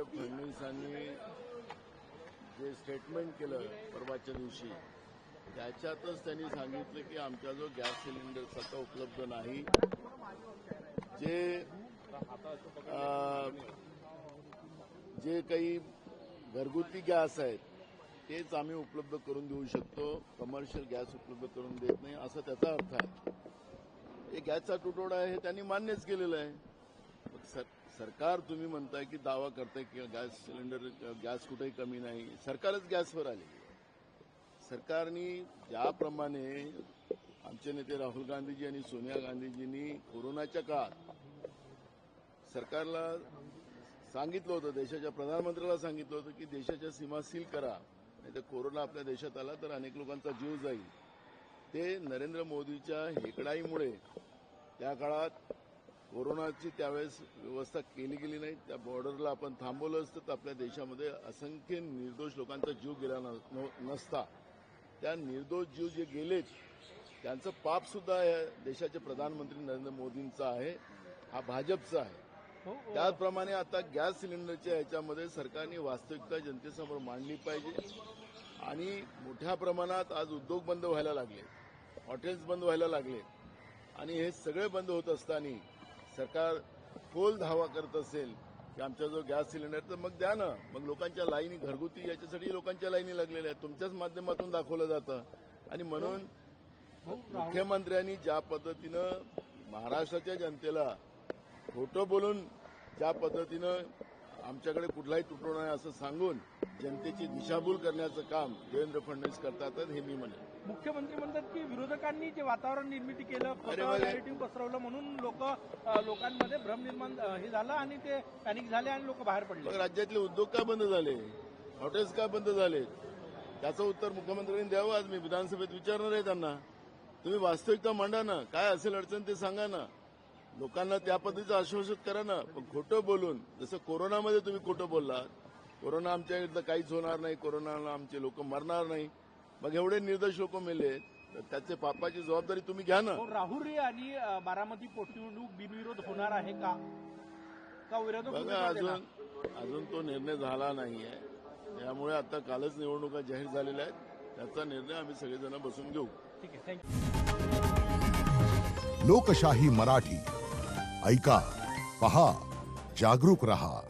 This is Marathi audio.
देवेंद्र फडणवीसांनी जे स्टेटमेंट केलं परवाच्या दिवशी, त्याच्यातच त्यांनी सांगितलं की आमच्याजवळ गॅस सिलेंडर आता उपलब्ध नाही. जे काही घरगुती गॅस आहेत तेच आम्ही उपलब्ध करून देऊ शकतो, कमर्शियल गॅस उपलब्ध करून देत नाही, असं त्याचा अर्थ आहे. हे गॅसचा तुटवडा आहे हे त्यांनी मान्यच केलेलं आहे. सरकार तुम्ही म्हणताय की दावा करताय की गॅस सिलेंडर गॅस कुठेही कमी नाही, सरकारच गॅसवर आले. सरकारने ज्याप्रमाणे आमचे नेते राहुल गांधीजी आणि सोनिया गांधीजींनी कोरोनाच्या काळात सरकारला सांगितलं होतं, देशाच्या प्रधानमंत्र्याला सांगितलं होतं की देशाच्या सीमा सील करा, नाही तर कोरोना आपल्या देशात आला तर अनेक लोकांचा जीव जाईल. ते नरेंद्र मोदीच्या हेकडाईमुळे त्या काळात कोरोनाची त्यावेळेस व्यवस्था केली गेली नाही. त्या बॉर्डरला आपण थांबवलं असतं तर आपल्या देशामध्ये असंख्य निर्दोष लोकांचा जीव गेला नसता. त्या निर्दोष जीव जे गेलेत त्यांचं पाप सुद्धा देशाचे प्रधानमंत्री नरेंद्र मोदींचं आहे, हा भाजपचा आहे. त्याचप्रमाणे आता गॅस सिलेंडरच्या ह्याच्यामध्ये सरकारने वास्तविकता जनतेसमोर मांडली पाहिजे. आणि मोठ्या प्रमाणात आज उद्योग बंद व्हायला लागले, हॉटेल्स बंद व्हायला लागले, आणि हे सगळे बंद होत असताना सरकार खोल धावा करत असेल की आमच्याजवळ गॅस सिलेंडर, तर मग द्या ना. मग लोकांच्या लाईनी घरगुती याच्यासाठी लोकांच्या लाईनी लागलेल्या आहेत, तुमच्याच माध्यमातून दाखवलं जातं. आणि म्हणून मुख्यमंत्र्यांनी ज्या पद्धतीनं महाराष्ट्राच्या जनतेला खोटं बोलून ज्या पद्धतीनं आमच्याकडे कुठलाही तुटवडा नाही असं सांगून जनतेची दिशाभूल करण्याचं काम देवेंद्र फडणवीस करतात हे मी म्हणेन. मुख्यमंत्री म्हणतात की विरोधकांनी जे वातावरण निर्मिती केलं, नॅरेटिव्ह पसरवलं म्हणून लोकांमध्ये भ्रम निर्माण हे झालं आणि ते पॅनिक झाले आणि लोक बाहेर पडले. राज्यातले उद्योग का बंद झाले, हॉटेल्स का बंद झाले, त्याचं उत्तर मुख्यमंत्र्यांनी द्यावं. आज मी विधानसभेत विचारणार आहे त्यांना. तुम्ही वास्तविकता मांडा ना, काय असेल अडचण ते सांगा ना, लोकांना त्या पद्धतीचं आश्वासित करा ना. पण खोटं बोलून, जसं कोरोनामध्ये तुम्ही खोटं बोललात, कोरोना आमच्या इथलं काहीच होणार नाही, कोरोनाला आमचे लोक मरणार नाही, मग एवढे निर्दोष लोक मेले तर त्याचे पापाची जबाबदारी तुम्ही घ्या ना. राहुरी आणि बारामती पोटनिवडणूक बिनविरोध होणार आहे का विरोध? बघा, अजून तो निर्णय झाला नाहीये. त्यामुळे आता कालच निवडणुका जाहीर झालेल्या आहेत, त्याचा निर्णय आम्ही सगळेजण बसून घेऊ. ठीक आहे, थँक्यू. लोकशाही मराठी ऐका, पहा, जागरूक रहा.